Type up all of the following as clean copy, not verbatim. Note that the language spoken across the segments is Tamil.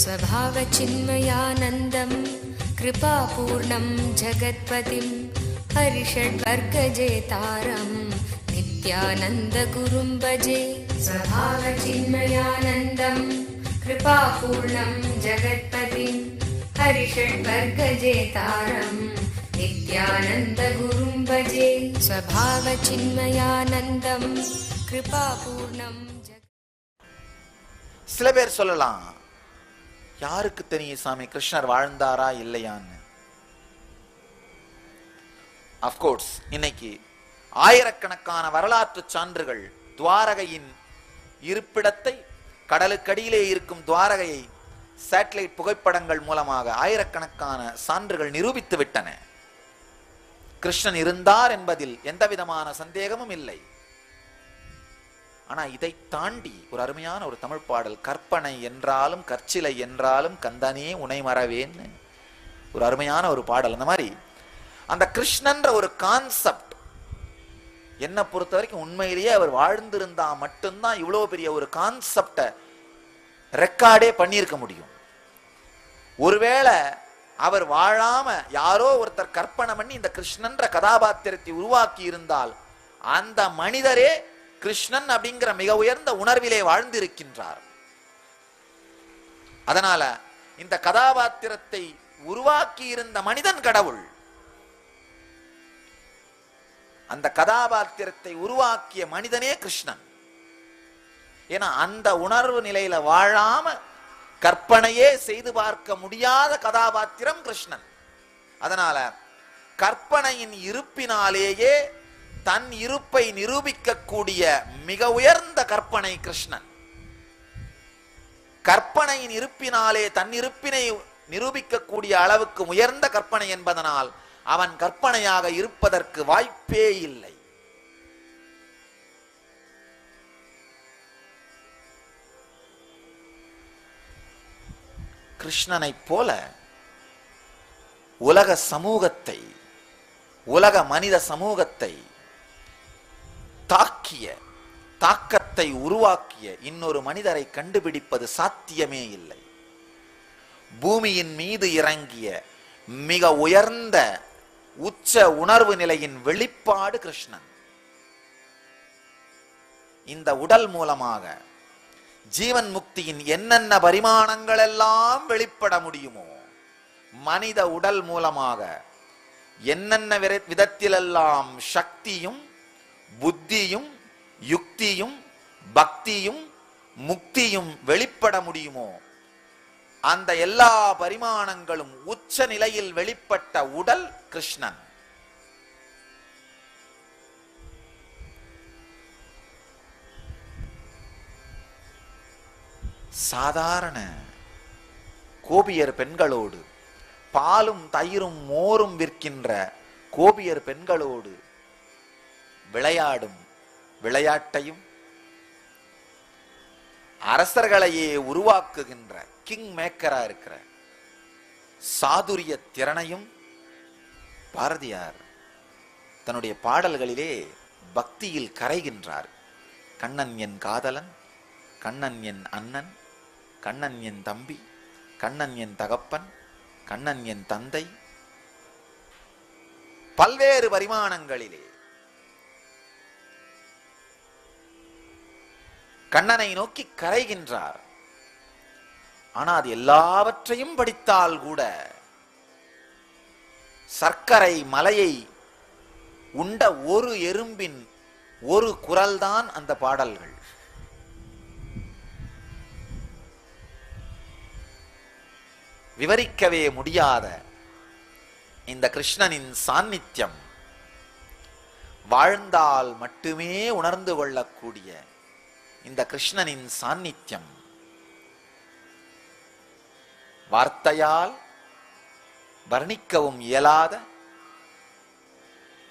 स्वभावचिन्मयानन्दं कृपापूर्णं जगत्पतिं हरिषड्वर्गजेतारं नित्यानन्दगुरुं भजे। स्वभावचिन्मयानन्दं कृपापूर्णं जगत्पतिं हरिषड्वर्गजेतारं नित्यानन्दगुरुं भजे। स्वभावचिन्मयानन्दं कृपापूर्णं। சில பேர் சொல்லலாம், யாருக்கு தெரியும் சாமி கிருஷ்ணர் வாழ்ந்தாரா இல்லையான்னு. அப்கோர்ஸ் இன்னைக்கு ஆயிரக்கணக்கான வரலாற்று சான்றுகள் துவாரகையின் இருப்பிடத்தை, கடலுக்கடியிலே இருக்கும் துவாரகையை சேட்டலைட் புகைப்படங்கள் மூலமாக ஆயிரக்கணக்கான சான்றுகள் நிரூபித்து விட்டன. கிருஷ்ணன் இருந்தார் என்பதில் எந்த விதமான சந்தேகமும் இல்லை. ஆனா இதை தாண்டி ஒரு அருமையான ஒரு தமிழ் பாடல், கற்பனை என்றாலும் கற்சிலை என்றாலும் கந்தனே உனை மறவேன்னு ஒரு அருமையான ஒரு பாடல். அந்த மாதிரி அந்த கிருஷ்ணன்ற ஒரு கான்செப்ட் என்ன பொறுத்த வரைக்கும் உண்மையிலேயே அவர் வாழ்ந்திருந்தா மட்டும்தான் இவ்வளவு பெரிய ஒரு கான்செப்டை ரெக்கார்டே பண்ணியிருக்க முடியும். ஒருவேளை அவர் வாழாம யாரோ ஒருத்தர் கற்பனை பண்ணி இந்த கிருஷ்ணன்ற கதாபாத்திரத்தை உருவாக்கி இருந்தால் அந்த மனிதரே கிருஷ்ணன் அப்படிங்கிற மிக உயர்ந்த உணர்விலே வாழ்ந்திருக்கின்றார். அதனால இந்த கதாபாத்திரத்தை உருவாக்கி இருந்த மனிதன் கடவுள். அந்த கதாபாத்திரத்தை உருவாக்கிய மனிதனே கிருஷ்ணன். ஏன்னா அந்த உணர்வு நிலையில வாழாம கற்பனையே செய்து பார்க்க முடியாத கதாபாத்திரம் கிருஷ்ணன். அதனால கற்பனையின் இருப்பினாலேயே தன் இருப்பை நிரூபிக்கக்கூடிய மிக உயர்ந்த கற்பனை கிருஷ்ணன். கற்பனையின் இருப்பினாலே தன் இருப்பினை நிரூபிக்கக்கூடிய அளவுக்கு உயர்ந்த கற்பனை என்பதனால் அவன் கற்பனையாக இருப்பதற்கு வாய்ப்பே இல்லை. கிருஷ்ணனை போல உலக சமூகத்தை, உலக மனித சமூகத்தை தாக்கிய, தாக்கத்தை உருவாக்கிய இன்னொரு மனிதரை கண்டுபிடிப்பது சாத்தியமே இல்லை. பூமியின் மீது இறங்கிய மிக உயர்ந்த உச்ச உணர்வு நிலையின் வெளிப்பாடு கிருஷ்ணன். இந்த உடல் மூலமாக ஜீவன் முக்தியின் என்னென்ன பரிமாணங்கள் எல்லாம் வெளிப்பட முடியுமோ, மனித உடல் மூலமாக என்னென்ன விதத்திலெல்லாம் சக்தியும் புத்தியும் யுக்தியும் பக்தியும் முக்தியும் வெளிப்பட முடியுமோ அந்த எல்லா பரிமாணங்களும் உச்ச நிலையில் வெளிப்பட்ட உடல் கிருஷ்ணன். சாதாரண கோபியர் பெண்களோடு, பாலும் தயிரும் மோரும் விற்கின்ற கோபியர் பெண்களோடு விளையாடும் விளையாட்டையும், அரசர்களையே உருவாக்குகின்ற கிங் மேக்கரா இருக்கிற சாதுரிய திறனையும் பாரதியார் தன்னுடைய பாடல்களிலே பக்தியில் கரைகின்றார். கண்ணன் என் காதலன், கண்ணன் என் அண்ணன், கண்ணன் என் தம்பி, கண்ணன் என் தகப்பன், கண்ணன் என் தந்தை, பல்வேறு பரிமாணங்களிலே கண்ணனை நோக்கி கரைகின்றார். ஆனால் அது எல்லாவற்றையும் படித்தால் கூட சர்க்கரை மலையை உண்ட ஒரு எறும்பின் ஒரு குரல்தான் அந்த பாடல்கள். விவரிக்கவே முடியாத இந்த கிருஷ்ணனின் சாநித்தியம் வாழ்ந்தால் மட்டுமே உணர்ந்து கொள்ளக்கூடிய இந்த கிருஷ்ணனின் சாநித்தியம் வார்த்தையால் வர்ணிக்கவும் இயலாத,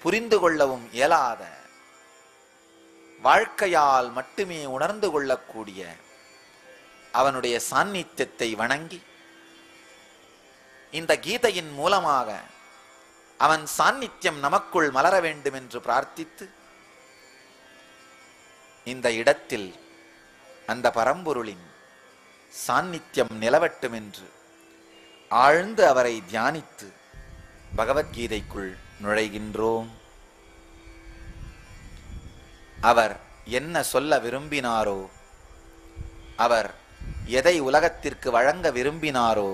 புரிந்து கொள்ளவும் இயலாத, வாழ்க்கையால் மட்டுமே உணர்ந்து கொள்ளக்கூடிய அவனுடைய சாநித்தியத்தை வணங்கி இந்த கீதையின் மூலமாக அவன் சாநித்தியம் நமக்குள் மலர வேண்டும் என்று பிரார்த்தித்து இந்த இடத்தில் அந்த பரம்பொருளின் சாநித்தியம் நிலவட்டும் என்று ஆழ்ந்து அவரை தியானித்து பகவத்கீதைக்குள் நுழைகின்றோம். அவர் என்ன சொல்ல விரும்பினாரோ, அவர் எதை உலகத்திற்கு வழங்க விரும்பினாரோ,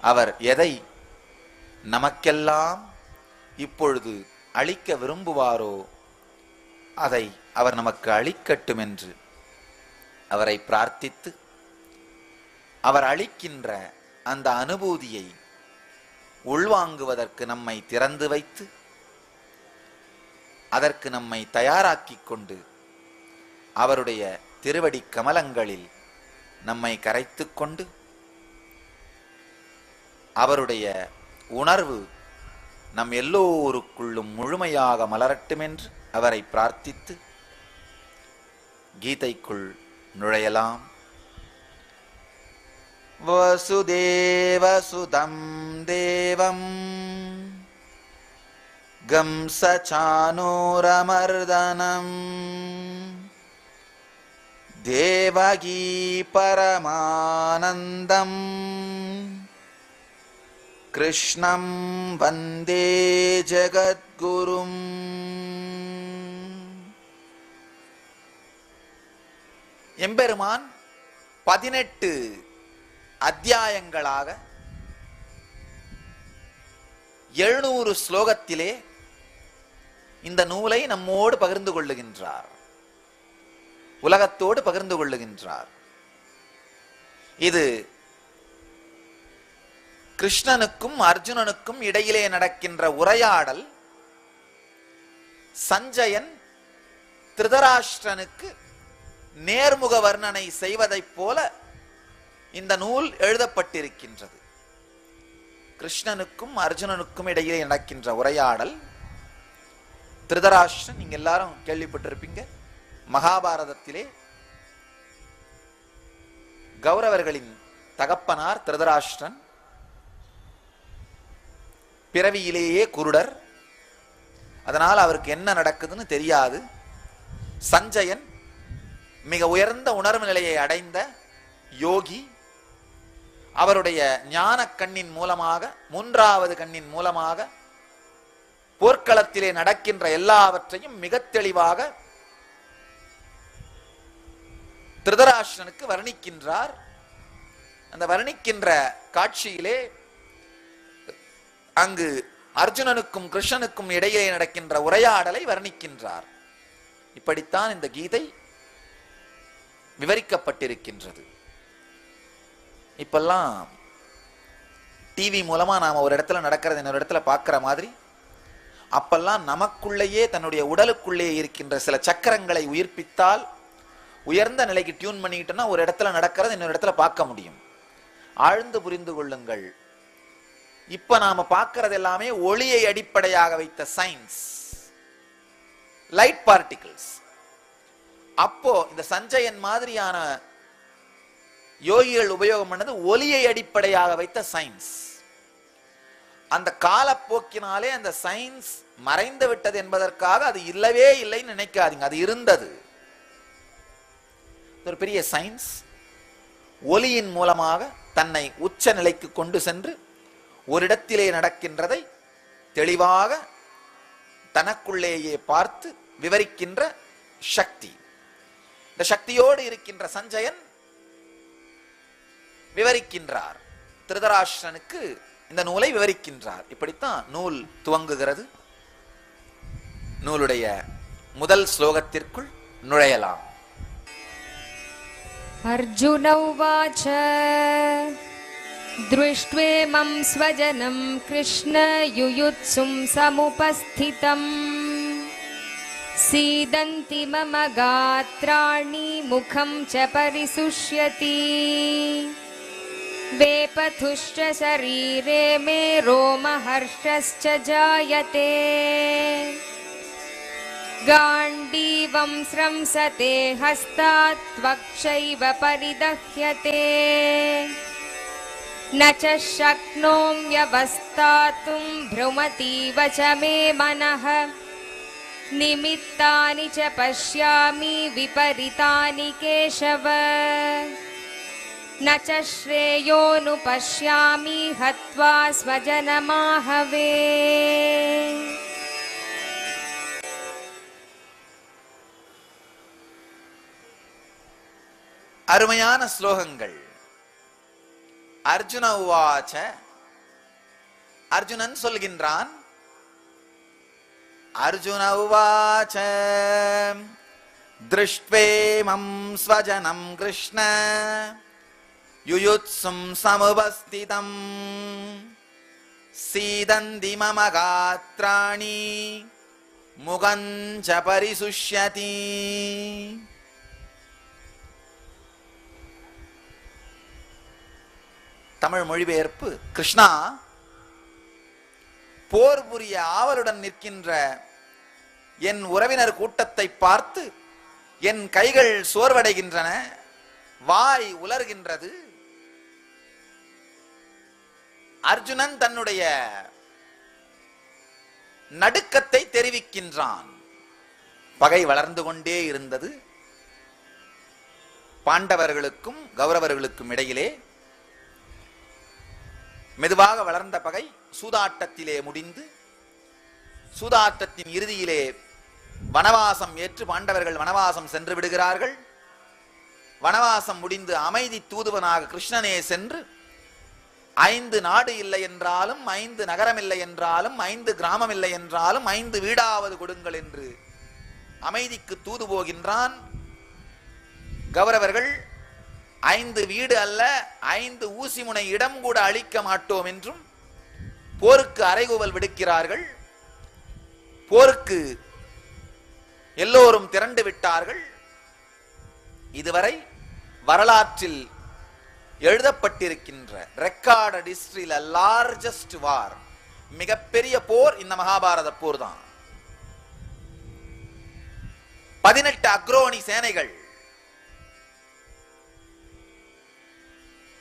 அவர் எதை நமக்கெல்லாம் இப்பொழுது அளிக்க விரும்புவாரோ அதை அவர் நமக்கு அளிக்கட்டும் என்று அவரை பிரார்த்தித்து, அவர் அளிக்கின்ற அந்த அனுபூதியை உள்வாங்குவதற்கு நம்மை திறந்து வைத்து, அதற்கு நம்மை தயாராக்கிக் கொண்டு அவருடைய திருவடி கமலங்களில் நம்மை கரைத்துக் கொண்டு அவருடைய உணர்வு நம் எல்லோருக்குள்ளும் முழுமையாக மலரட்டும் என்று அவரை பிரார்த்தித்து கீதைக்குள் நுழையலாம். வசுதேவசுதம் தேவம் கம்சசானூரமர்தனம் தேவகீ பரமானந்தம் கிருஷ்ணம் வந்தே ஜகத்குரும். எம்பெருமான் 18 அத்தியாயங்களாக 700 ஸ்லோகத்திலே இந்த நூலை நம்மோடு பகிர்ந்து கொள்ளுகின்றார், உலகத்தோடு பகிர்ந்து கொள்ளுகின்றார். இது கிருஷ்ணனுக்கும் அர்ஜுனனுக்கும் இடையிலே நடக்கின்ற உரையாடல். சஞ்சயன் திருதராஷ்டிரனுக்கு நேர்முக வர்ணனை செய்வதைப் போல இந்த நூல் எழுதப்பட்டிருக்கின்றது. கிருஷ்ணனுக்கும் அர்ஜுனனுக்கும் இடையிலே நடக்கின்ற உரையாடல். திருதராஷ்டிரன் நீங்க எல்லாரும் கேள்விப்பட்டிருப்பீங்க, மகாபாரதத்திலே கௌரவர்களின் தகப்பனார் திருதராஷ்டிரன், பிறவியிலேயே குருடர், அதனால் அவருக்கு என்ன நடக்குதுன்னு தெரியாது. சஞ்சயன் மிக உயர்ந்த உணர்வு நிலையை அடைந்த யோகி, அவருடைய ஞான கண்ணின் மூலமாக, 3வது கண்ணின் மூலமாக போர்க்களத்திலே நடக்கின்ற எல்லாவற்றையும் மிக தெளிவாக திருதராஷ்டிரனுக்கு வர்ணிக்கின்றார். அந்த வர்ணிக்கின்ற காட்சியிலே அங்கு அர்ஜுனனுக்கும் கிருஷ்ணனுக்கும் இடையே நடக்கின்ற உரையாடலை வர்ணிக்கின்றார். இப்படித்தான் இந்த கீதை விவரிக்கப்பட்டிருக்கின்றது. இப்பெல்லாம் டிவி மூலமா நாம ஒரு இடத்துல நடக்கிறது இன்னொரு இடத்துல பார்க்கிற மாதிரி, அப்பெல்லாம் நமக்குள்ளேயே தன்னுடைய உடலுக்குள்ளே இருக்கின்ற சில சக்கரங்களை உயிர்ப்பித்தால் உயர்ந்த நிலைக்கு டியூன் பண்ணிக்கிட்டோம்னா ஒரு இடத்துல நடக்கிறது இன்னொரு இடத்துல பார்க்க முடியும். ஆழ்ந்து புரிந்து கொள்ளுங்கள். இப்ப நாம பார்க்கிறது எல்லாமே ஒளியை அடிப்படையாக வைத்த சயின்ஸ், லைட் பார்ட்டிகிள்ஸ். அப்போ இந்த சஞ்சயன் மாதிரியான யோகிகள் உபயோகம் பண்ணது ஒளியை அடிப்படையாக வைத்த சயின்ஸ். அந்த காலப்போக்கினாலே அந்த சயின்ஸ் மறைந்து விட்டது என்பதற்காக அது இல்லவே இல்லைன்னு நினைக்காதீங்க, அது இருந்தது. ஒரு பெரிய சயின்ஸ் ஒளியின் மூலமாக தன்னை உச்ச நிலைக்கு கொண்டு சென்று ஒரு இடத்திலே நடக்கின்றதை தெளிவாக தனக்குள்ளேயே பார்த்து விவரிக்கின்ற சக்தி. இந்த சக்தியோடு இருக்கின்ற சஞ்சயன் விவரிக்கின்றார், திருதராஷ்டிரனுக்கு இந்த நூலை விவரிக்கின்றார். இப்படித்தான் நூல் துவங்குகிறது. நூலுடைய முதல் ஸ்லோகத்திற்குள் நுழையலாம். अर्जुन उवाच दृष्ट्वेमं स्वजनं कृष्ण युयुत्सुं समुपस्थितं सीदन्ति मम गात्राणि मुखं च परिशुष्यति वेपथुश्च शरीरे मे रोमहर्षश्च जायते गाण्डीवं स्रंसते हस्तात् त्वक्षैव परिदह्यते न च शक्नोम्यवस्थातुं भ्रुमतीव च मे मनः निमित्तानि च पश्यामि विपरीतानि केशव न च श्रेयोऽनुपश्यामि हत्वा स्वजनमाहवे. அருமையான ஸ்லோகங்கள். அர்ஜுன உவாச்ச, அர்ஜுனன் சொல்கின்றான். அர்ஜுன உவாச்ச திருஷ்ட்வேமம் ஸ்வஜனம் கிருஷ்ண யுயுத்சும் சமுபஸ்திதம் சீதந்தி மம காத்ராணி முகஞ்ச பரிசுஷ்யதி. தமிழ் மொழிபெயர்ப்பு: கிருஷ்ணா, போர் புரிய ஆவலுடன் நிற்கின்ற என் உறவினர் கூட்டத்தை பார்த்து என் கைகள் சோர்வடைகின்றன, வாய் உலர்கின்றது. அர்ஜுனன் தன்னுடைய நடுக்கத்தை தெரிவிக்கின்றான். பகை வளர்ந்து கொண்டே இருந்தது. பாண்டவர்களுக்கும் கௌரவர்களுக்கும் இடையிலே மெதுவாக வளர்ந்த பகை சூதாட்டத்திலே முடிந்து, சூதாட்டத்தின் இறுதியிலே வனவாசம் ஏற்று பாண்டவர்கள் வனவாசம் சென்று விடுகிறார்கள். வனவாசம் முடிந்து அமைதி தூதுவனாக கிருஷ்ணனே சென்று 5 நாடு இல்லை என்றாலும், 5 நகரம் இல்லை என்றாலும், 5 கிராமம் இல்லை என்றாலும் 5 வீடாவது கொடுங்கள் என்று அமைதிக்கு தூது போகின்றான். கௌரவர்கள் 5 வீடு அல்ல, 5 ஊசி முனை இடம் கூட அளிக்க மாட்டோம் என்றும் போருக்கு அறைகூவல் விடுக்கிறார்கள். போருக்கு எல்லோரும் திரண்டு விட்டார்கள். இதுவரை வரலாற்றில் எழுதப்பட்டிருக்கின்ற ரெக்கார்டட் ஹிஸ்டரியில லார்ஜஸ்ட் வார், மிகப்பெரிய போர் இந்த மகாபாரத போர் தான். 18 அக்ரோனி சேனைகள்,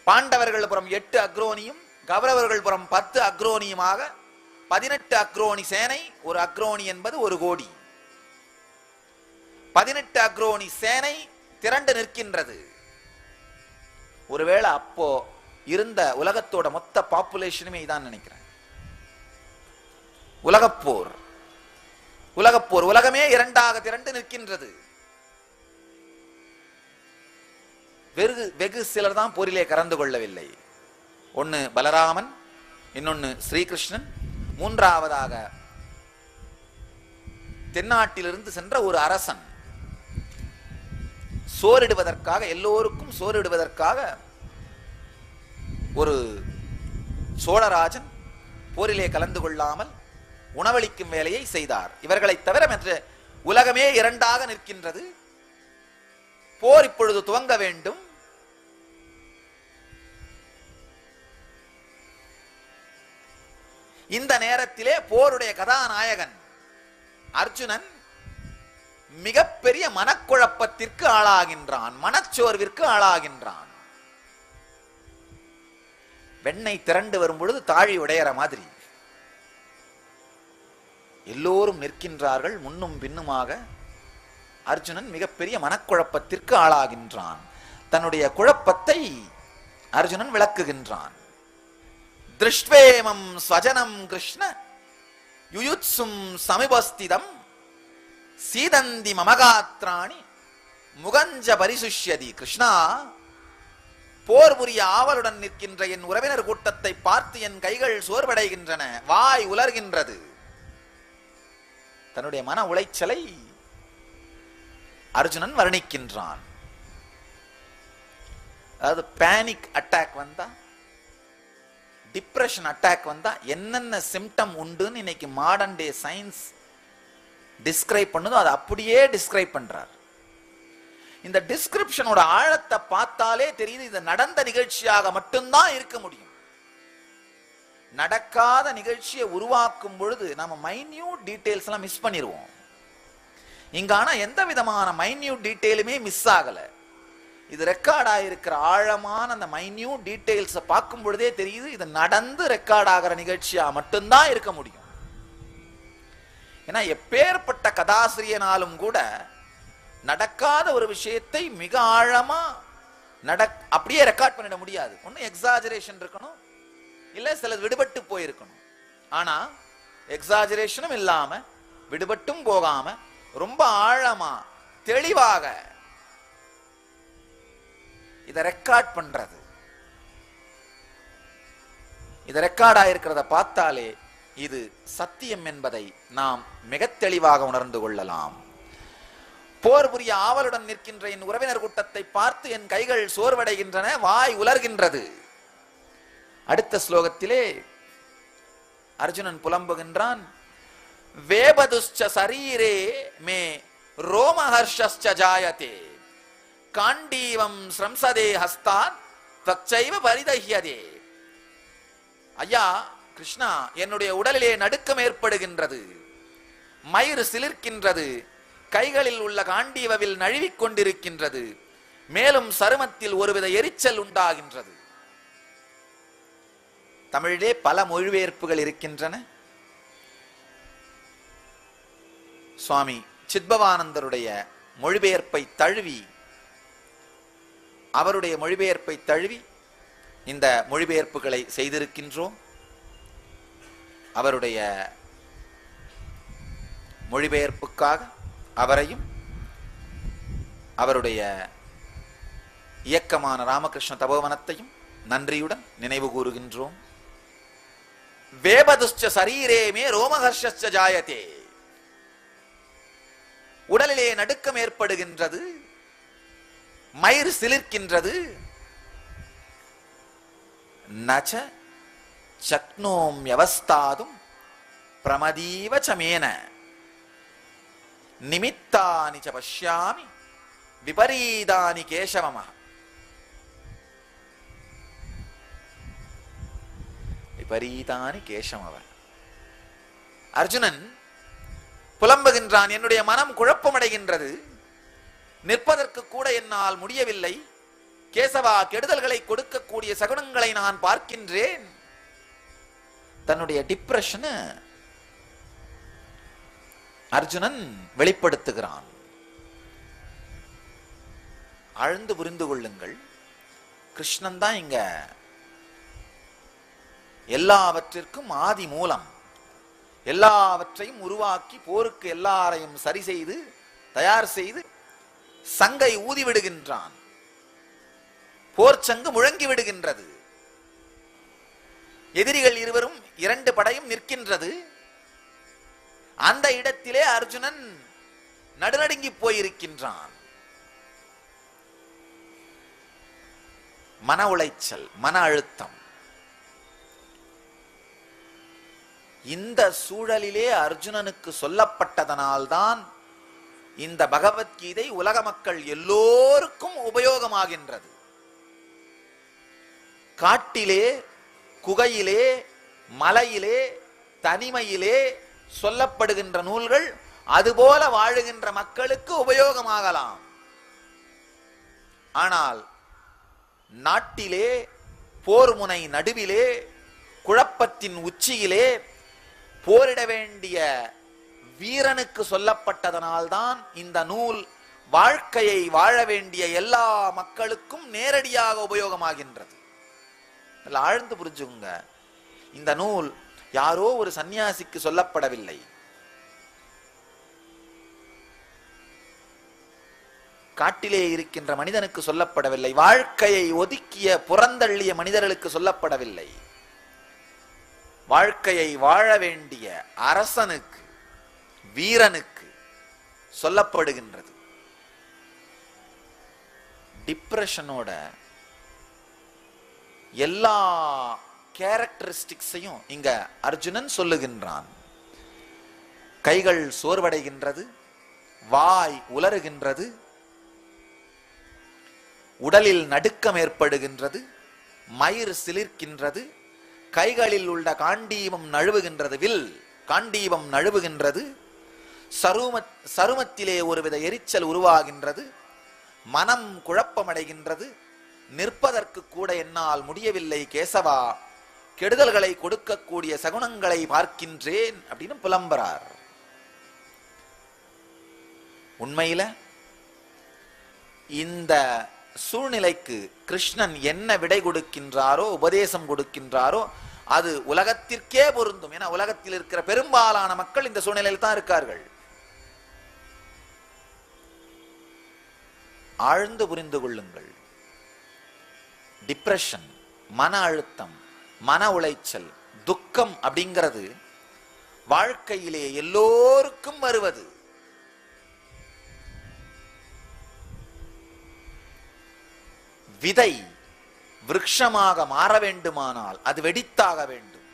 பாண்டவர்கள் புறம் 8 அக்ரோனியும் கௌரவர்கள் புறம் 10 அக்ரோனியுமாக 18 அக்ரோனி சேனை. ஒரு அக்ரோனி என்பது 1 கோடி. 18 அக்ரோனி சேனை திரண்டு நிற்கின்றது. ஒருவேளை அப்போ இருந்த உலகத்தோட மொத்த பாப்புலேஷனுமே இதான் நினைக்கிறேன். உலகப்போர், உலகமே 2ஆக திரண்டு நிற்கின்றது. வெகு சிலர் தான் போரிலே கலந்து கொள்ளவில்லை. ஒன்னு பலராமன், இன்னொன்னு ஸ்ரீகிருஷ்ணன், 3ஆவதாக தென்னாட்டிலிருந்து சென்ற ஒரு அரசன். சோறிடுவதற்காக, எல்லோருக்கும் சோறிடுவதற்காக ஒரு சோழராஜன் போரிலே கலந்து கொள்ளாமல் உணவளிக்கும் வேலையை செய்தார். இவர்களை தவிர மற்ற உலகமே 2ஆக நிற்கின்றது. போர் இப்பொழுது துவங்க வேண்டும். இந்த நேரத்திலே போருடைய கதாநாயகன் அர்ஜுனன் மிகப்பெரிய மனக்குழப்பத்திற்கு ஆளாகின்றான், மனச்சோர்விற்கு ஆளாகின்றான். வெண்ணெய் திரண்டு வரும் பொழுது தாழி உடையற மாதிரி எல்லோரும் நிற்கின்றார்கள். முன்னும் பின்னுமாக அர்ஜுனன் மிகப்பெரிய மனக்குழப்பத்திற்கு ஆளாகின்றான். தன்னுடைய குழப்பத்தை அர்ஜுனன் விளக்குகின்றான். திருஷ்ட்வேமம் ஸ்வஜனம் கிருஷ்ண யுயுத்சும் சமிபஸ்திதம் சீதந்தி மமகாத்ராணி முகஞ்ச பரிசுஷ்யதி. கிருஷ்ணா, போர் புரிய ஆவலுடன் நிற்கின்ற என் உறவினர் கூட்டத்தை பார்த்து என் கைகள் சோர்வடைகின்றன, வாய் உலர்கின்றது. தன்னுடைய மன உளைச்சலை அர்ஜுனன் வர்ணிக்கின்றான். அதாவது பேனிக் அட்டாக் வந்தா, டிப்ரெஷன் அட்டாக் வந்தா என்னென்ன சிம்டம் உண்டுன்னு இன்னைக்கு மாடர்ன் டே சயின்ஸ் டிஸ்கிரைப் பண்ணுதோ அதை அப்படியே டிஸ்கிரைப் பண்றார். இந்த டிஸ்கிரிப்ஷனோட ஆழத்தை பார்த்தாலே தெரியுது, இது நடந்த நிகழ்ச்சியாக மட்டும்தான் இருக்க முடியும். நடக்காத நிகழ்ச்சியை உருவாக்கும் பொழுது நம்ம மைன்யூட் டீடைல்ஸ் எல்லாம் மிஸ் பண்ணிடுவோம். இங்க ஆனா எந்த விதமான மைன்யூட் டீடைலுமே மிஸ் ஆகல. இது ரெக்கார்ட் ஆகிருக்கிற ஆழமான அந்த மைன்யூட் டீடைல்ஸை பார்க்கும் பொழுதே தெரியுது, இது நடந்து ரெக்கார்ட் ஆகிற நிகழ்ச்சியா மட்டும்தான் இருக்க முடியும். ஏன்னா எப்பேற்பட்ட கதாசிரியனாலும் கூட நடக்காத ஒரு விஷயத்தை மிக ஆழமா அப்படியே ரெக்கார்ட் பண்ணிட முடியாது. ஒண்ணு எக்ஸாஜரேஷன் இருக்கணும், இல்ல சிலது விடுபட்டு போயிருக்கணும். ஆனா எக்ஸாஜரேஷனும் இல்லாம விடுபட்டும் போகாம ரொம்ப ஆழமா தெளிவாக இத ரெக்கார்ட் பண்றது, இது ரெக்கார்ட் ஆயிருக்கிறத பார்த்தாலே இது சத்தியம் என்பதை நாம் மிக தெளிவாக உணர்ந்து கொள்ளலாம். போர் புரிய ஆவலுடன் நிற்கின்ற என் உறவினர் கூட்டத்தை பார்த்து என் கைகள் சோர்வடைகின்றன, வாய் உலர்கின்றது. அடுத்த ஸ்லோகத்திலே அர்ஜுனன் புலம்புகின்றான். வேபதுஷ்ச சரீரே மே ரோமஹர்ஷஸ்ச ஜாயதே காண்டீவம் ஸ்ரம்சதே ஹஸ்தான் தச்சைவ பரிதஹ்யதே. ஐயா கிருஷ்ணா, என்னுடைய உடலிலே நடுக்கம் ஏற்படுகின்றது, மயிறு சிலிர்க்கின்றது, கைகளில் உள்ள காண்டீவவில் நழுவிக் கொண்டிருக்கின்றது, மேலும் சருமத்தில் ஒருவித எரிச்சல் உண்டாகின்றது. தமிழிலே பல மொழிபெயர்ப்புகள் இருக்கின்றன. சுவாமி சித்பவானந்தருடைய மொழிபெயர்ப்பை தழுவி, அவருடைய மொழிபெயர்ப்பை தழுவி இந்த மொழிபெயர்ப்புகளை செய்திருக்கின்றோம். அவருடைய மொழிபெயர்ப்புக்காக அவரையும் அவருடைய இயக்கமான ராமகிருஷ்ண தபோவனத்தையும் நன்றியுடன் நினைவு கூறுகின்றோம். வேபதுஷ்ச சரீரேமே ரோமஹர்ஷஸ்ச ஜாயதே, உடலிலே நடுக்கம் ஏற்படுகின்றது, மயிர் சிலிர்க்கின்றது. நச சக்னோம் யவஸ்தாதும் பிரமதீவ சமேன நிமித்தானி ச பஷ்யாமி விபரீதானி கேசவம. விபரீதானி கேசவம. அர்ஜுனன் புலம்புகின்றான், என்னுடைய மனம் குழப்பமடைகின்றது, நிற்பதற்கு கூட என்னால் முடியவில்லை. கேசவா, கெடுதல்களை கொடுக்கக்கூடிய சகுனங்களை நான் பார்க்கின்றேன். தன்னுடைய டிப்ரெஷனை அர்ஜுனன் வெளிப்படுத்துகிறான். ஆழ்ந்து புரிந்து கொள்ளுங்கள், கிருஷ்ணன் தான் இங்க எல்லாவற்றிற்கும் ஆதி மூலம். எல்லாவற்றையும் உருவாக்கி போருக்கு எல்லாரையும் சரி செய்து தயார் செய்து சங்கை ஊதி விடுகின்றான். போர் சங்கு முழங்கி விடுகின்றது. எதிரிகள் இருவரும் இரண்டு படையும் நிற்கின்றது. அந்த இடத்திலே அர்ஜுனன் நடுநடுங்கி போயிருக்கின்றான். மன உளைச்சல், மன அழுத்தம். இந்த சூழலிலே அர்ஜுனனுக்கு சொல்லப்பட்டதனால்தான் இந்த பகவத்கீதை உலக மக்கள் எல்லோருக்கும் உபயோகமாகின்றது. காட்டிலே, குகையிலே, மலையிலே, தனிமையிலே சொல்லப்படுகின்ற நூல்கள் அதுபோல வாழுகின்ற மக்களுக்கு உபயோகமாகலாம். ஆனால் நாட்டிலே, போர் முனை நடுவிலே, குழப்பத்தின் உச்சியிலே போரிட வேண்டிய வீரனுக்கு சொல்லப்பட்டதனால்தான் இந்த நூல் வாழ்க்கையை வாழ வேண்டிய எல்லா மக்களுக்கும் நேரடியாக உபயோகமாகின்றது. ஆழ்ந்து புரிஞ்சுங்க, இந்த நூல் யாரோ ஒரு சன்னியாசிக்கு சொல்லப்படவில்லை. காட்டிலே இருக்கின்ற மனிதனுக்கு சொல்லப்படவில்லை. வாழ்க்கையை ஒதுக்கிய புறந்தள்ளிய மனிதர்களுக்கு சொல்லப்படவில்லை. வாழ்க்கையை வாழ வேண்டிய அரசனுக்கு, வீரனுக்கு சொல்லப்படுகின்றது. டிப்ரெஷனோட எல்லா கேரக்டரிஸ்டிக்ஸையும் இங்க அர்ஜுனன் சொல்லுகின்றான். கைகள் சோர்வடைகின்றது, வாய் உலறுகின்றது, உடலில் நடுக்கம் ஏற்படுகின்றது, மயிர் சிலிர்க்கின்றது, கைகளில் உள்ள காண்டீவம் நழுவுகின்றது, வில் காண்டீவம் நழுவுகின்றது, சருமத்திலே ஒருவித எரிச்சல் உருவாகின்றது, மனம் குழப்பமடைகின்றது, நிற்பதற்கு கூட என்னால் முடியவில்லை கேசவா, கெடுதல்களை கொடுக்கக்கூடிய சகுனங்களை பார்க்கின்றேன் அப்படின்னு புலம்புறார். உண்மையில இந்த சூழ்நிலைக்கு கிருஷ்ணன் என்ன விடை கொடுக்கின்றாரோ, உபதேசம் கொடுக்கின்றாரோ அது உலகத்திற்கே பொருந்தும். ஏன்னா உலகத்தில் இருக்கிற பெரும்பாலான மக்கள் இந்த சூழ்நிலையில் தான் இருக்கார்கள். ஆழ்ந்து புரிந்து கொள்ளுங்கள். டிப்ரெஷன், மன அழுத்தம், மன உளைச்சல், துக்கம் அப்படிங்கிறது வாழ்க்கையிலே எல்லோருக்கும் வருவது. விதை விருட்சமாக மாற வேண்டுமானால் அது வெடித்தாக வேண்டும்.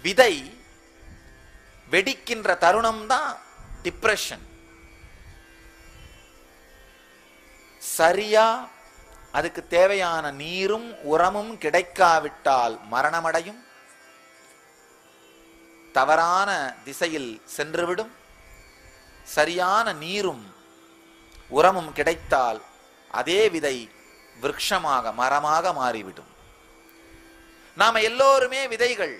விதை வெடிக்கின்ற தருணம் தான் டிப்ரெஷன். சரியா அதுக்கு தேவையான நீரும் உரமும் கிடைக்காவிட்டால் மரணமடையும், தவறான திசையில் சென்றுவிடும். சரியான நீரும் உரமும் கிடைத்தால் அதே விதை விருட்சமாக, மரமாக மாறிவிடும். நாம எல்லோருமே விதைகள்.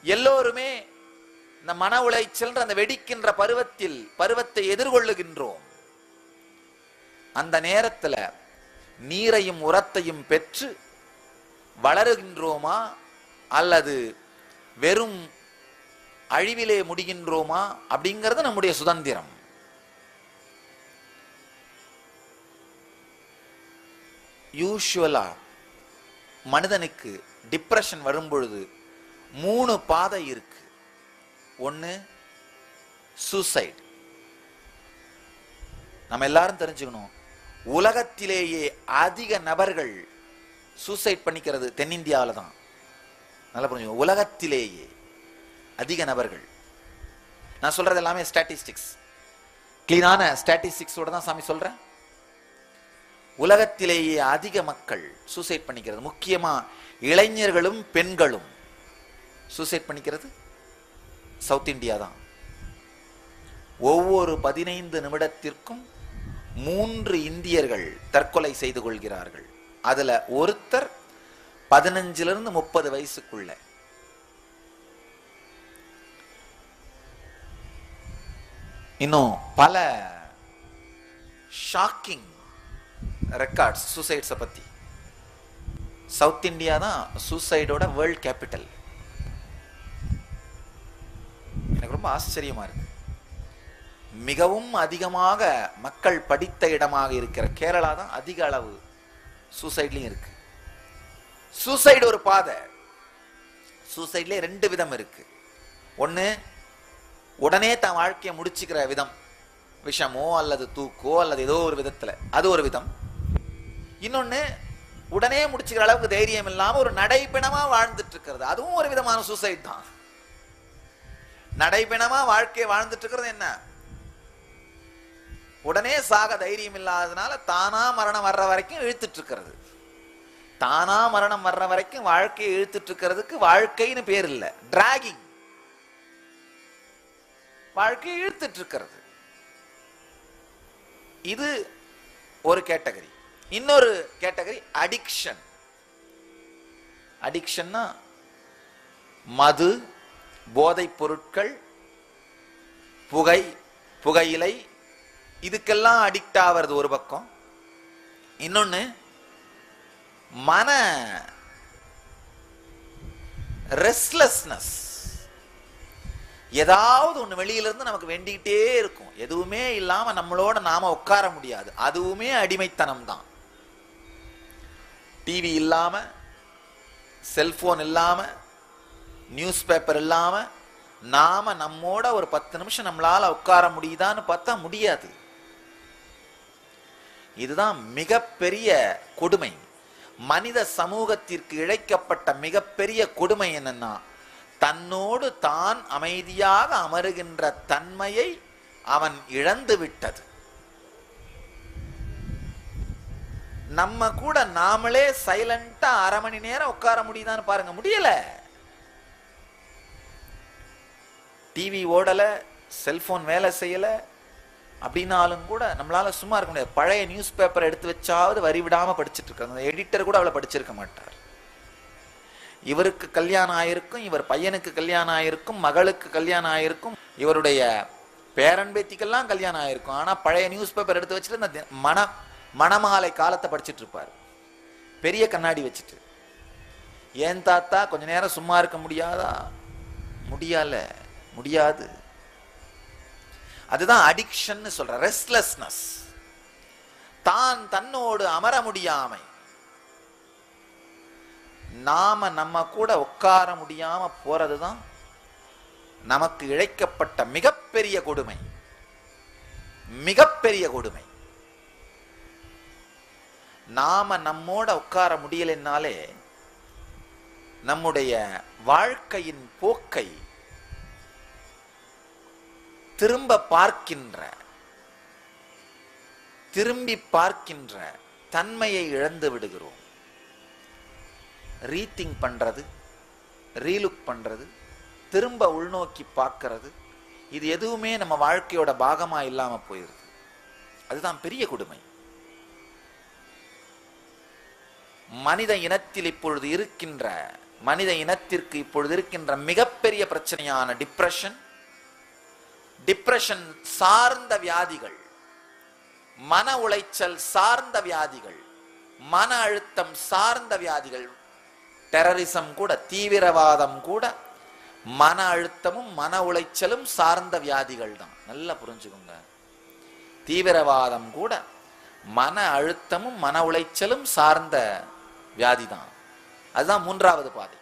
எல்லோருமே இந்த மன உளைச்சல் அந்த வெடிக்கின்ற பருவத்தை எதிர்கொள்ளுகின்றோம். அந்த நேரத்துல நீரையும் உரத்தையும் பெற்று வளருகின்றோமா அல்லது வெறும் அழிவிலே முடிகின்றோமா அப்படிங்கிறது நம்முடைய சுதந்திரம். யூசுவலா மனிதனுக்கு டிப்ரெஷன் வரும் பொழுது 3 பாதை இருக்கு. ஒன்னு சூசைட். நம்ம எல்லாரும் தெரிஞ்சுக்கணும், உலகத்திலேயே அதிக நபர்கள் சூசைட் பண்ணிக்கிறது தென்னிந்தியாவில தான். நல்லா புரிஞ்சுக்கணும், உலகத்திலேயே அதிக நபர்கள். நான் சொல்றது எல்லாமே ஸ்டாட்டிஸ்டிக்ஸ், கிளீனான ஸ்டாட்டிஸ்டிக்ஸோட தான் சாமி சொல்றேன். உலகத்திலேயே அதிக மக்கள் சூசைட் பண்ணிக்கிறது, முக்கியமா இளைஞர்களும் பெண்களும் சூசைட் பண்ணிக்கிறது சவுத் இந்தியா தான். ஒவ்வொரு 15 நிமிடத்திற்கும் 3 இந்தியர்கள் தற்கொலை செய்து கொள்கிறார்கள். அதுல ஒருத்தர் 15 to 30 வயசுக்குள்ள. இன்னும் பல ஷாக்கிங் ரெக்கார்ட்ஸ் சூசைட்ஸை பத்தி. சவுத் இந்தியா தான் சூசைடோட வேர்ல்ட் கேபிட்டல். எனக்கு ரொம்ப ஆச்சரியமா இருக்கு. மிகவும் அதிகமாக மக்கள் படித்த இடமாக இருக்கிற கேரளா தான் அதிக அளவு சூசைட்லயும் இருக்கு. சூசைடு ஒரு பாதை. சூசைட்ல 2 விதம் இருக்கு. ஒன்னு உடனே தன் வாழ்க்கையை முடிச்சுக்கிற விதம், விஷமோ அல்லது தூக்கோ அல்லது ஏதோ ஒரு விதத்துல, அது ஒரு விதம். இன்னொன்னு உடனே முடிச்சுக்கிற அளவுக்கு தைரியம் இல்லாம ஒரு நடைபெணமா வாழ்ந்துட்டு இருக்கிறது, அதுவும் ஒரு விதமான சூசைட் தான். நடைபெணமா வாழ்க்கையை வாழ்ந்துட்டு இருக்கிறது என்ன, உடனே சாக தைரியம் இல்லாததுனால தானா மரணம் வர்ற வரைக்கும் இழுத்துட்டு இருக்கிறது. தானா மரணம் வர்ற வரைக்கும் வாழ்க்கையை இழுத்துட்டு இருக்கிறதுக்கு வாழ்க்கைன்னு பேர் இல்ல, டிராகிங். வாழ்க்கையை இழுத்துட்டு இருக்கிறது. இது ஒரு கேட்டகரி. இன்னொரு கேட்டகரி அடிக்ஷன். அடிக்ஷன்னா மது, போதைப் பொருட்கள், புகையிலை, இதுக்கெல்லாம் அடிக்ட் ஆகிறது ஒரு பக்கம். இன்னொன்னு மன ரெஸ்ட்லெஸ்னஸ். ஏதாவது ஒண்ணு வெளியிலிருந்து நமக்கு வேண்டிக்கிட்டே இருக்கும், எதுவுமே இல்லாம நம்மளோட நாம உட்கார முடியாது, அதுவுமே அடிமைத்தனம் தான். டிவி இல்லாம, செல்போன் இல்லாம, நியூஸ் பேப்பர் இல்லாம நாம நம்மோட ஒரு 10 நிமிஷம் நம்மளால உட்கார முடியுதான்னு பார்த்தா முடியாது. இதுதான் மிகப்பெரிய கொடுமை. மனித சமூகத்திற்கு இழைக்கப்பட்ட மிகப்பெரிய கொடுமை என்னன்னா, தன்னோடு தான் அமைதியாக அமருகின்ற தன்மையை அவன் இழந்து விட்டது. நம்ம கூட நாமளே சைலண்டா 1/2 மணி நேரம் உட்கார முடியுதான்னு பாருங்க, முடியல. டிவி ஓடல, செல்போன் வேலை செய்யல அப்படின்னாலும் கூட நம்மளால சும்மா இருக்க முடியாது. பழைய நியூஸ் பேப்பர் எடுத்து வச்சாவது வரி விடாம படிச்சுட்டு இருக்காங்க. எடிட்டர் கூட அவளை படிச்சிருக்க மாட்டார். இவருக்கு கல்யாணம் ஆயிருக்கும், இவர் பையனுக்கு கல்யாணம் ஆயிருக்கும், மகளுக்கு கல்யாணம் ஆயிருக்கும், இவருடைய பேரன் பேத்திக்கெல்லாம் கல்யாணம் ஆயிருக்கும். ஆனா பழைய நியூஸ் பேப்பர் எடுத்து வச்சுட்டு இந்த மணமாலை காலத்தை படிச்சுட்டு இருப்பார், பெரிய கண்ணாடி வச்சுட்டு. ஏன் தாத்தா கொஞ்ச நேரம் சும்மா இருக்க முடியாதா? முடியாது. அதுதான் அடிக்ஷன் சொல்ற, ரெஸ்ட்லெஸ்னஸ், தான் தன்னோடு அமர முடியாமை, நாம நம்ம கூட உட்கார முடியாம போறதுதான் நமக்கு இழைக்கப்பட்ட மிகப்பெரிய கொடுமை. நாம நம்மோட உட்கார முடியலைன்னாலே நம்முடைய வாழ்க்கையின் போக்கை திரும்பி பார்க்கின்ற தன்மையை இழந்து விடுகிறோம். ரீதிங்க் பண்றது, ரீலுக் பண்றது, திரும்ப உள்நோக்கி பார்க்கிறது, இது எதுவுமே நம்ம வாழ்க்கையோட பாகமா இல்லாம போயிருது. அதுதான் பெரிய கொடுமை. மனித இனத்திற்கு இப்பொழுது இருக்கின்ற மிகப்பெரிய பிரச்சனையான டிப்ரெஷன் சார்ந்த வியாதிகள், மன உளைச்சல் சார்ந்த வியாதிகள், மன அழுத்தம் சார்ந்த வியாதிகள், டெரரிசம் கூட, தீவிரவாதம் கூட மன அழுத்தமும் மன உளைச்சலும் சார்ந்த வியாதிகள் தான். நல்லா புரிஞ்சுக்கோங்க. தீவிரவாதம் கூட மன அழுத்தமும் மன உளைச்சலும் சார்ந்த வியாதி தான். அதுதான் மூன்றாவது பாதை.